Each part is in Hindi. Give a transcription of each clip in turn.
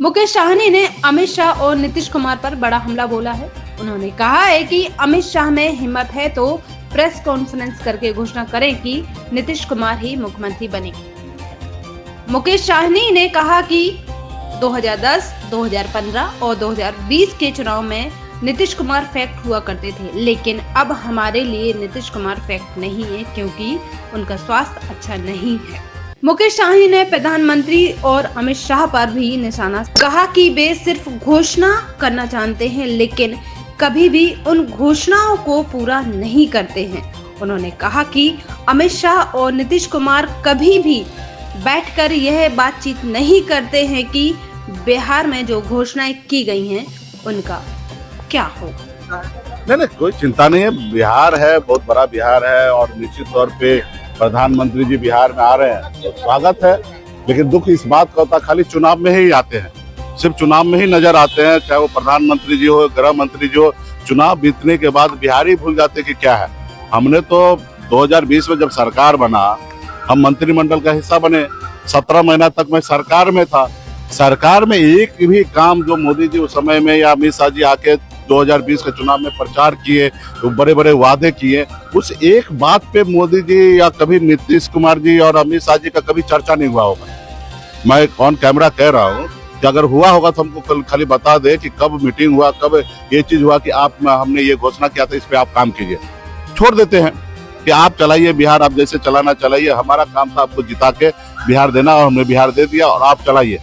मुकेश साहनी ने अमित शाह और नीतीश कुमार पर बड़ा हमला बोला है। उन्होंने कहा है कि अमित शाह में हिम्मत है तो प्रेस कॉन्फ्रेंस करके घोषणा करें कि नीतीश कुमार ही मुख्यमंत्री बने। मुकेश साहनी ने कहा कि 2010, 2015 और 2020 के चुनाव में नीतीश कुमार फैक्ट हुआ करते थे, लेकिन अब हमारे लिए नीतीश कुमार फैक्ट नहीं है क्योंकि उनका स्वास्थ्य अच्छा नहीं है। मुकेश साहनी ने प्रधानमंत्री और अमित शाह पर भी निशाना कहा कि वे सिर्फ घोषणा करना जानते हैं लेकिन कभी भी उन घोषणाओं को पूरा नहीं करते हैं। उन्होंने कहा कि अमित शाह और नीतीश कुमार कभी भी बैठकर यह बातचीत नहीं करते हैं कि बिहार में जो घोषणाएं की गई हैं उनका क्या हो। नहीं, कोई चिंता नहीं है। बिहार है, बहुत बड़ा बिहार है और निश्चित तौर पे प्रधानमंत्री जी बिहार में आ रहे हैं तो स्वागत है। लेकिन दुख इस बात का होता है खाली चुनाव में ही आते हैं, सिर्फ चुनाव में ही नजर आते हैं, चाहे वो प्रधानमंत्री जी हो, गृह मंत्री जी हो। चुनाव बीतने के बाद बिहार ही भूल जाते कि क्या है। हमने तो 2020 में जब सरकार बना, हम मंत्रिमंडल का हिस्सा बने, 17 महीना तक मैं सरकार में था। सरकार में एक भी काम जो मोदी जी उस समय में या अमित शाह जी आके 2020 के चुनाव में प्रचार किए, तो बड़े बड़े वादे किए, उस एक बात पे मोदी जी या कभी नीतीश कुमार जी और अमित शाह जी का कभी चर्चा नहीं हुआ होगा। मैं ऑन कैमरा कह रहा हूँ कि अगर हुआ होगा तो हमको खाली बता दे कि कब मीटिंग हुआ, कब ये चीज हुआ कि हमने ये घोषणा किया था, इस पे आप काम कीजिए। छोड़ देते हैं कि आप चलाइए बिहार, आप जैसे चलाना चलाइए, हमारा काम था आपको जिता के बिहार देना और हमने बिहार दे दिया और आप चलाइए।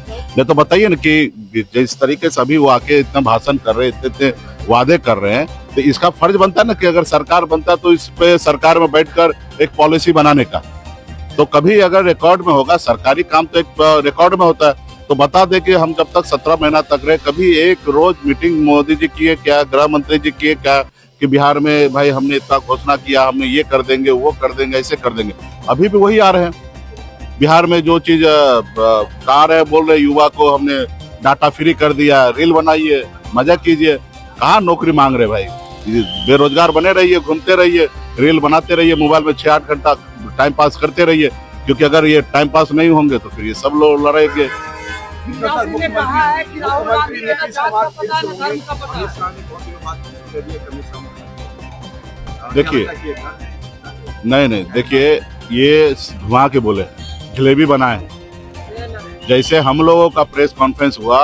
नहीं तो बताइए ना कि जिस तरीके से अभी वो आके इतना भाषण कर रहे हैं, इतने वादे कर रहे हैं, तो इसका फर्ज बनता है ना कि अगर सरकार बनता है तो इस पे सरकार में बैठकर एक पॉलिसी बनाने का। तो कभी अगर रिकॉर्ड में होगा, सरकारी काम तो एक रिकॉर्ड में होता है, तो बता दे कि हम जब तक 17 महीना तक रहे कभी एक रोज मीटिंग मोदी जी किए क्या, गृह मंत्री जी किए क्या कि बिहार में भाई हमने इतना घोषणा किया, हमने ये कर देंगे, वो कर देंगे, ऐसे कर देंगे। अभी भी वही आ रहे हैं। बिहार में जो चीज कहा रहे, बोल रहे युवा को हमने डाटा फ्री कर दिया, रील बनाइए, मजा कीजिए। कहाँ नौकरी मांग रहे भाई? बेरोजगार बने रहिए, घूमते रहिए, रील बनाते रहिए, मोबाइल में 6-8 घंटा टाइम पास करते रहिए, क्योंकि अगर ये टाइम पास नहीं होंगे तो फिर ये सब लोग लड़ेंगे। देखिए, नहीं देखिए, ये घुमा के बोले, जलेबी बनाए। जैसे हम लोगों का प्रेस कॉन्फ्रेंस हुआ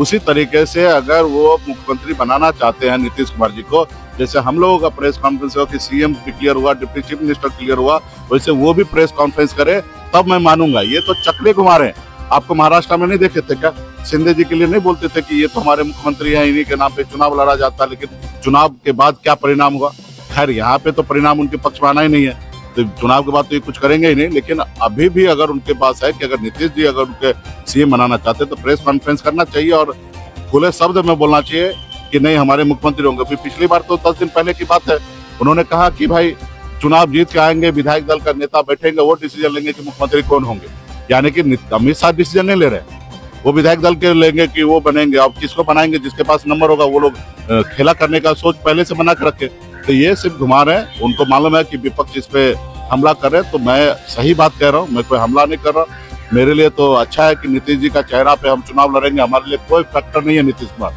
उसी तरीके से अगर वो मुख्यमंत्री बनाना चाहते हैं नीतीश कुमार जी को, जैसे हम लोगों का प्रेस कॉन्फ्रेंस हुआ कि सीएम क्लियर हुआ, डिप्टी चीफ मिनिस्टर क्लियर हुआ, वैसे वो भी प्रेस कॉन्फ्रेंस करे तब मैं मानूंगा। ये तो चकले घुमा रहे हैं। आपको महाराष्ट्र में नहीं देखे थे क्या? शिंदे जी के लिए नहीं बोलते थे कि ये तो हमारे मुख्यमंत्री हैं, इन्हीं के नाम पे चुनाव लड़ा जाता है, लेकिन चुनाव के बाद क्या परिणाम हुआ? खैर, यहाँ पे तो परिणाम उनके पक्ष में आना ही नहीं है, तो चुनाव के बाद तो ये कुछ करेंगे ही नहीं। लेकिन अभी भी अगर उनके पास है कि अगर नीतीश जी अगर उनके सीएम बनाना चाहते तो प्रेस कॉन्फ्रेंस करना चाहिए और खुले शब्द में बोलना चाहिए कि नहीं हमारे मुख्यमंत्री होंगे। अभी पिछली बार तो 10 दिन पहले की बात है, उन्होंने कहा कि भाई चुनाव जीत के आएंगे, विधायक दल का नेता बैठेंगे, वो डिसीजन लेंगे कि मुख्यमंत्री कौन होंगे। यानी कि अमित शाह डिसीजन नहीं ले रहे, वो विधायक दल के लेंगे कि वो बनेंगे। अब किसको बनाएंगे? जिसके पास नंबर होगा वो लोग खेला करने का सोच पहले से बना कर रखे। तो ये सिर्फ घुमा रहे हैं। उनको मालूम है कि विपक्ष इस पे हमला कर रहे हैं, तो मैं सही बात कह रहा हूँ, मैं कोई हमला नहीं कर रहा। मेरे लिए तो अच्छा है कि नीतीश जी का चेहरा पे हम चुनाव लड़ेंगे, हमारे लिए कोई फैक्टर नहीं है नीतीश कुमार।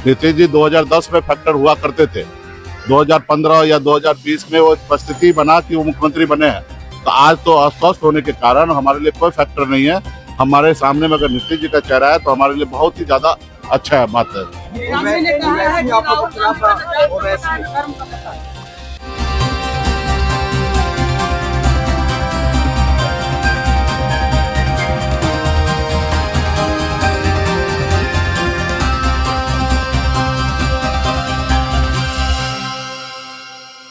नीतीश जी 2010 में फैक्टर हुआ करते थे, 2015 या 2020 में वो परिस्थिति बना कि वो मुख्यमंत्री बने हैं। तो आज तो अस्वस्थ होने के कारण हमारे लिए कोई फैक्टर नहीं है। हमारे सामने में अगर नीतीश जी का चेहरा है तो हमारे लिए बहुत ही ज्यादा अच्छा बात है।